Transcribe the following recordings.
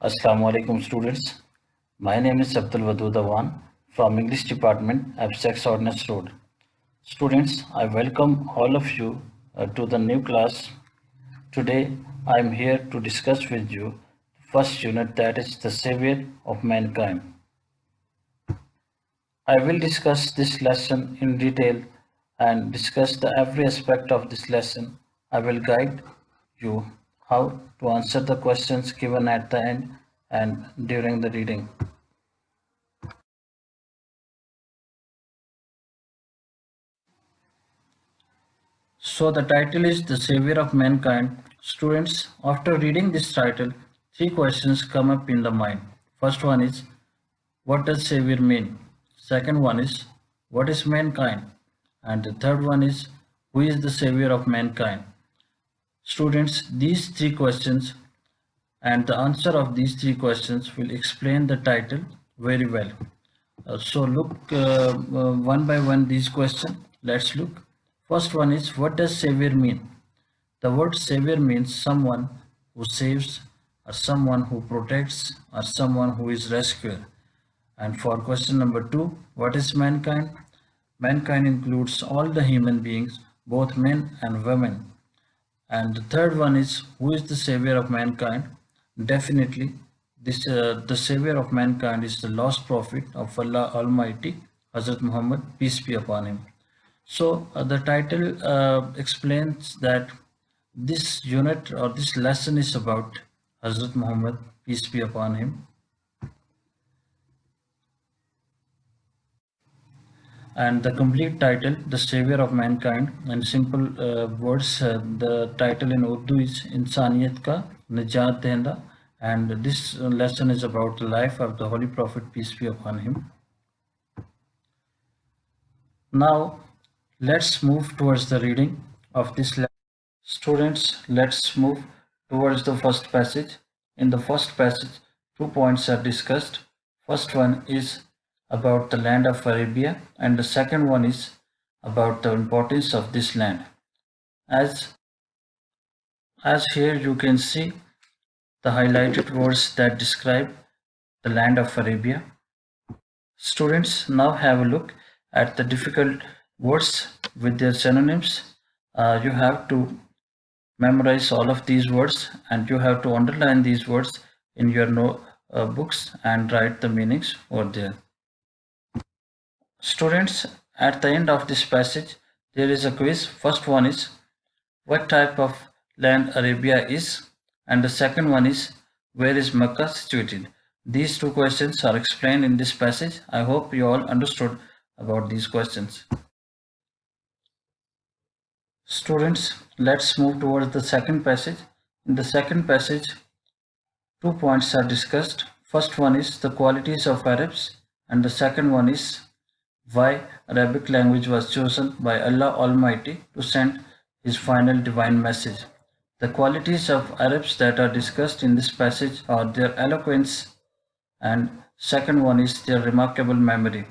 Assalamu alaikum students. My name is Abdul Wadud Awan from English Department, Abstract Ordnance Road. Students, I welcome all of you to the new class. Today I am here to discuss with you the first unit, that is the Savior of Mankind. I will discuss this lesson in detail and discuss the every aspect of this lesson. I will guide you how to answer the questions given at the end and during the reading. So the title is The Savior of Mankind. Students, after reading this title, three questions come up in the mind. First one is, what does Savior mean? Second one is, what is mankind? And the third one is, who is the Savior of mankind? Students, these three questions and the answer of these three questions will explain the title very well. So look one by one these questions. Let's look. First one is, what does Savior mean? The word Savior means someone who saves, or someone who protects, or someone who is rescuer. And for question number 2, what is mankind? Mankind includes all the human beings, both men and women. And the third one is, who is the Savior of mankind? Definitely, the Savior of mankind is the lost prophet of Allah Almighty, Hazrat Muhammad, peace be upon him. So the title explains that this unit or this lesson is about Hazrat Muhammad, peace be upon him. And the complete title, The Savior of Mankind, in simple words, the title in Urdu is Insaniyat Ka Najat Dehenda, and this lesson is about the life of the Holy Prophet, peace be upon him. Now, let's move towards the reading of this lesson. Students, let's move towards the first passage. In the first passage, 2 points are discussed. First one is about the land of Arabia, and the second one is about the importance of this land. As here you can see the highlighted words that describe the land of Arabia. Students, now have a look at the difficult words with their synonyms. You have to memorize all of these words, and you have to underline these words in your books and write the meanings over there. Students, at the end of this passage, there is a quiz. First one is, what type of land Arabia is? And the second one is, where is Mecca situated? These two questions are explained in this passage. I hope you all understood about these questions. Students, let's move towards the second passage. In the second passage, 2 points are discussed. First one is the qualities of Arabs, and the second one is why Arabic language was chosen by Allah Almighty to send his final divine message. The qualities of Arabs that are discussed in this passage are their eloquence, and second one is their remarkable memory.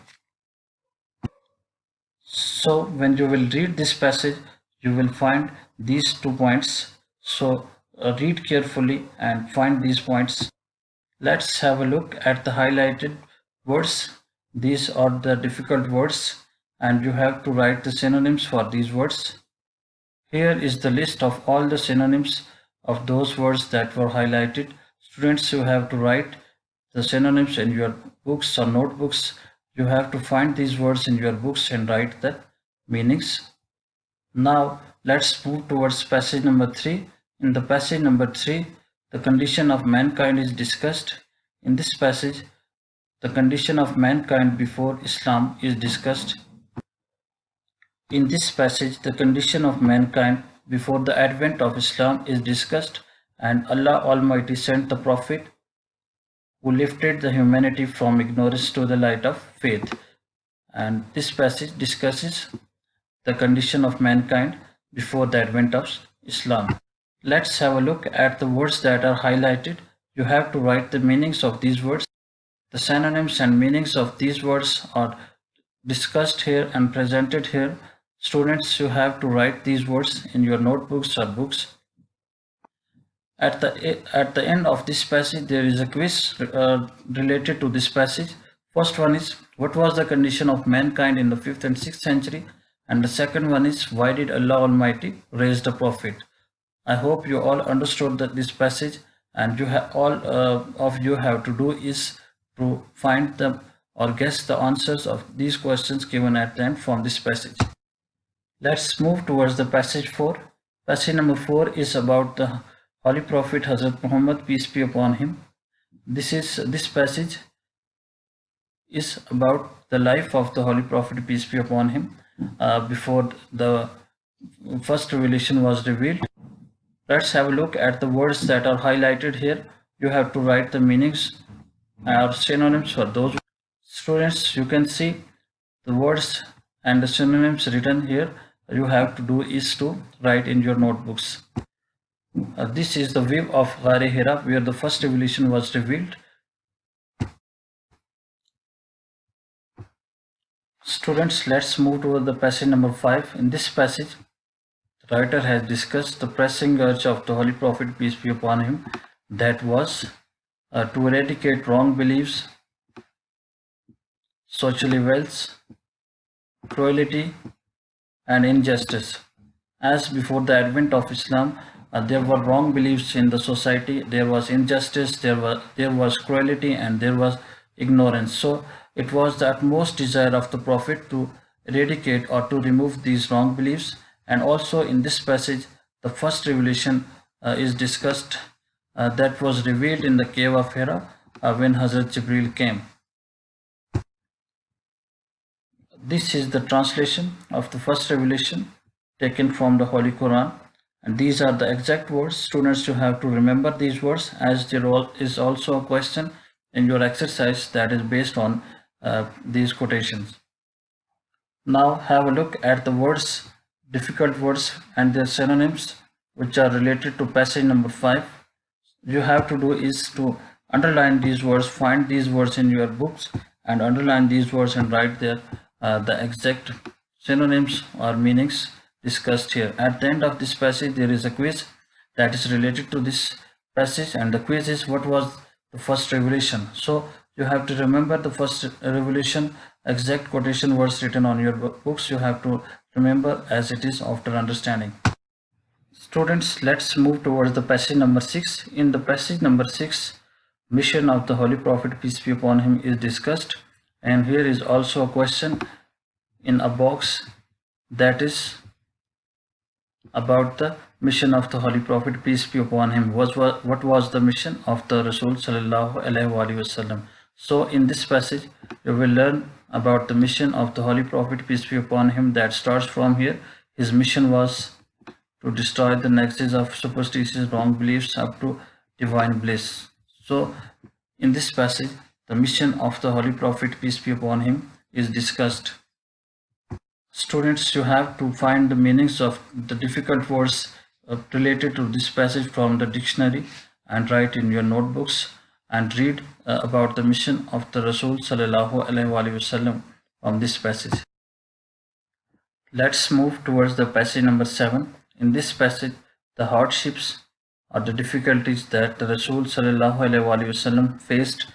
So when you will read this passage, you will find these 2 points. So read carefully and find these points. Let's have a look at the highlighted words. These are the difficult words, and you have to write the synonyms for these words. Here is the list of all the synonyms of those words that were highlighted. Students, you have to write the synonyms in your books or notebooks. You have to find these words in your books and write the meanings. Now let's move towards passage number 3. In the passage number 3, the condition of mankind is discussed. In this passage, the condition of mankind before Islam is discussed. In this passage, the condition of mankind before the advent of Islam is discussed, and Allah Almighty sent the Prophet who lifted the humanity from ignorance to the light of faith. And this passage discusses the condition of mankind before the advent of Islam. Let's have a look at the words that are highlighted. You have to write the meanings of these words. The synonyms and meanings of these words are discussed here and presented here. Students, you have to write these words in your notebooks or books. At the end of this passage, there is a quiz related to this passage. First one is, what was the condition of mankind in the 5th and 6th century? And the second one is, why did Allah Almighty raise the Prophet? I hope you all understood this passage, and all of you have to do is to find them or guess the answers of these questions given at the end from this passage. Let's move towards the passage 4. Passage number 4 is about the Holy Prophet Hazrat Muhammad, peace be upon him. This passage is about the life of the Holy Prophet, peace be upon him, before the first revelation was revealed. Let's have a look at the words that are highlighted here. You have to write the meanings or synonyms for those. Students, you can see the words and the synonyms written here. You have to do is to write in your notebooks. This is the view of Ghar Hira, where the first revelation was revealed. Students, let's move to the passage number 5. In this passage, the writer has discussed the pressing urge of the Holy Prophet, peace be upon him, that was to eradicate wrong beliefs, social evils, cruelty, and injustice. As before the advent of Islam, there were wrong beliefs in the society, there was injustice, there was cruelty, and there was ignorance. So it was the utmost desire of the Prophet to eradicate or to remove these wrong beliefs. And also in this passage, the first revelation is discussed that was revealed in the cave of Hira when Hazrat Jibreel came. This is the translation of the first revelation taken from the Holy Quran, and these are the exact words. Students, you have to remember these words, as there is also a question in your exercise that is based on these quotations. Now have a look at the words, difficult words and their synonyms which are related to passage number 5. You have to do is to underline these words, find these words in your books and underline these words and write there the exact synonyms or meanings discussed here. At the end of this passage, there is a quiz that is related to this passage, and the quiz is, what was the first revelation? So you have to remember the first revelation, exact quotation words written on your books. You have to remember as it is after understanding. Students, let's move towards the passage number 6. In the passage number 6, mission of the Holy Prophet, peace be upon him, is discussed, and here is also a question in a box that is about the mission of the Holy Prophet, peace be upon him. What was the mission of the Rasul sallallahu alaihi wasallam? So in this passage you will learn about the mission of the Holy Prophet, peace be upon him, that starts from here. His mission was to destroy the nexus of superstitious wrong beliefs up to divine bliss. So in this passage, the mission of the Holy Prophet, peace be upon him, is discussed. Students, you have to find the meanings of the difficult words related to this passage from the dictionary and write in your notebooks and read about the mission of the Rasul sallallahu alaihi wasallam from this passage. Let's move towards the passage number 7. In this passage, the hardships or the difficulties that the Rasul sallallahu alaihi wasallam faced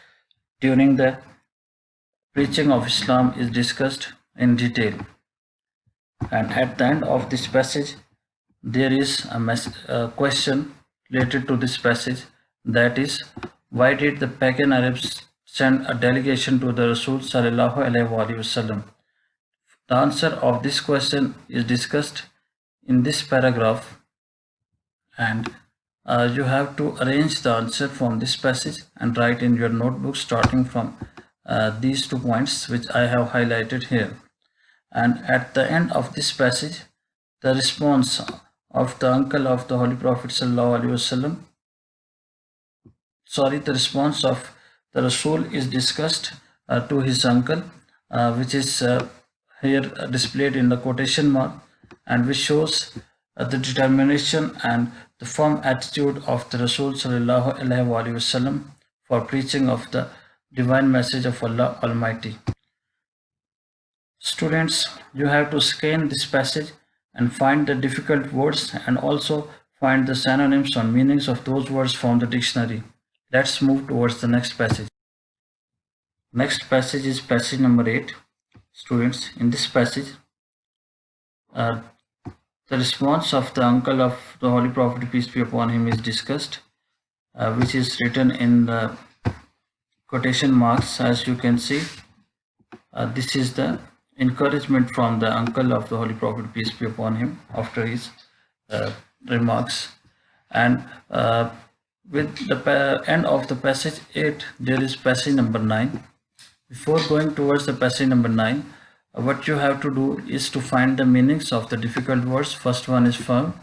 during the preaching of Islam is discussed in detail. And at the end of this passage, there is a question related to this passage, that is, why did the pagan Arabs send a delegation to the Rasul sallallahu alaihi wasallam? The answer of this question is discussed in this paragraph, and you have to arrange the answer from this passage and write in your notebook starting from these 2 points which I have highlighted here. And at the end of this passage, the response of the uncle of the Holy Prophet sallallahu alaihi wasallam, the response of the Rasul is discussed to his uncle, which is here displayed in the quotation mark, and which shows the determination and the firm attitude of the Rasul sallallahu alaihi wasallam for preaching of the divine message of Allah Almighty. Students, you have to scan this passage and find the difficult words and also find the synonyms or meanings of those words from the dictionary. Let's move towards the next passage. Next passage is passage number 8. Students, in this passage, uh, the response of the uncle of the Holy Prophet, peace be upon him, is discussed, which is written in the quotation marks. As you can see, this is the encouragement from the uncle of the Holy Prophet, peace be upon him, after his remarks. And with the end of the passage 8, there is passage number 9. Before going towards the passage number 9, what you have to do is to find the meanings of the difficult words. First one is firm.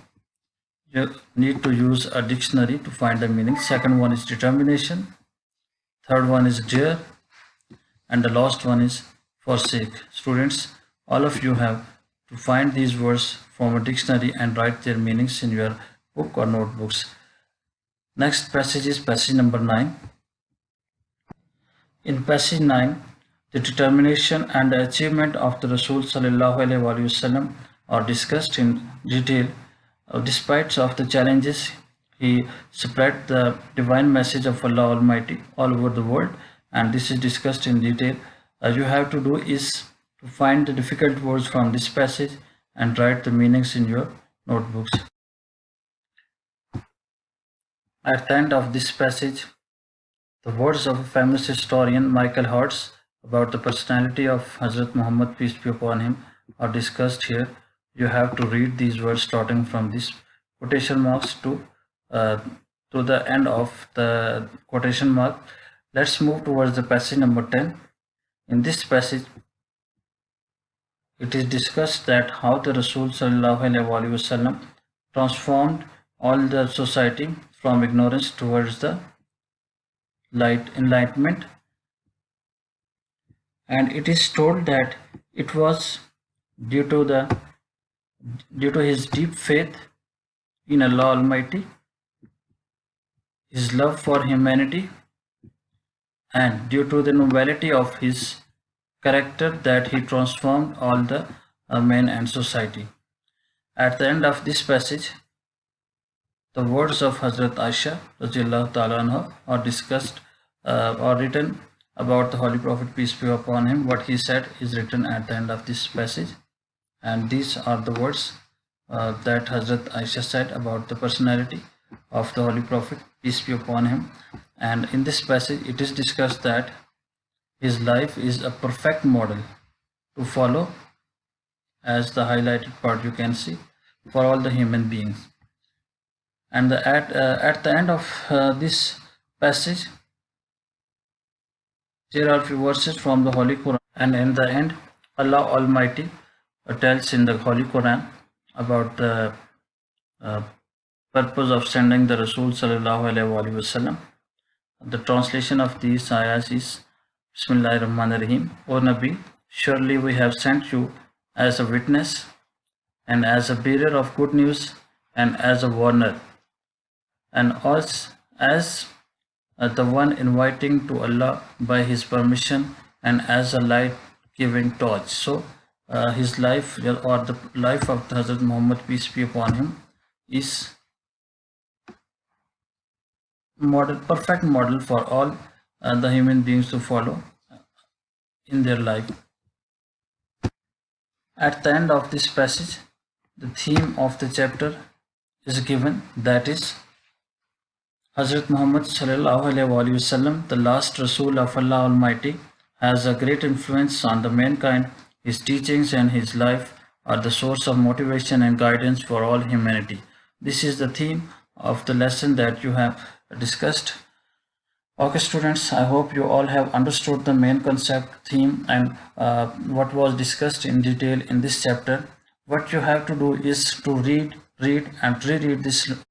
You need to use a dictionary to find the meaning. Second one is determination. Third one is dare. And the last one is forsake. Students, all of you have to find these words from a dictionary and write their meanings in your book or notebooks. Next passage is passage number 9. In passage 9, the determination and the achievement of the Rasul sallallahu alaihi wasallam are discussed in detail. Despite of the challenges, he spread the divine message of Allah Almighty all over the world, and this is discussed in detail. You have to do is to find the difficult words from this passage and write the meanings in your notebooks. At the end of this passage, the words of a famous historian, Michael Hertz, about the personality of Hazrat Muhammad, peace be upon him, are discussed here. You have to read these words starting from this quotation marks to the end of the quotation mark. Let's move towards the passage number 10. In this passage, it is discussed that how the Rasul sallallahu alaihi wasallam transformed all the society from ignorance towards the light, enlightenment. And it is told that it was due to his deep faith in Allah Almighty, his love for humanity, and due to the nobility of his character that he transformed all the men and society. At the end of this passage, the words of Hazrat Aisha radiallahu ta'ala anha are discussed or written about the Holy Prophet, peace be upon him. What he said is written at the end of this passage, and these are the words that Hazrat Aisha said about the personality of the Holy Prophet, peace be upon him. And in this passage, it is discussed that his life is a perfect model to follow, as the highlighted part you can see, for all the human beings. And at the end of this passage, there are few verses from the Holy Quran, and in the end, Allah Almighty tells in the Holy Quran about the purpose of sending the Rasul sallallahu alaihi wasallam. The translation of these ayahs is Bismillahir Rahmanir Rahim. O Nabi, surely we have sent you as a witness and as a bearer of good news and as a warner, and as the one inviting to Allah by his permission, and as a light-giving torch. So his life, or the life of the Hazrat Muhammad, peace be upon him, is perfect model for all the human beings to follow in their life. At the end of this passage, the theme of the chapter is given, that is Hazrat Muhammad sallallahu alaihi wasallam, the last Rasul of Allah Almighty, has a great influence on the mankind. His teachings and his life are the source of motivation and guidance for all humanity. This is the theme of the lesson that you have discussed. Okay students, I hope you all have understood the main concept, theme, and what was discussed in detail in this chapter. What you have to do is to read and reread this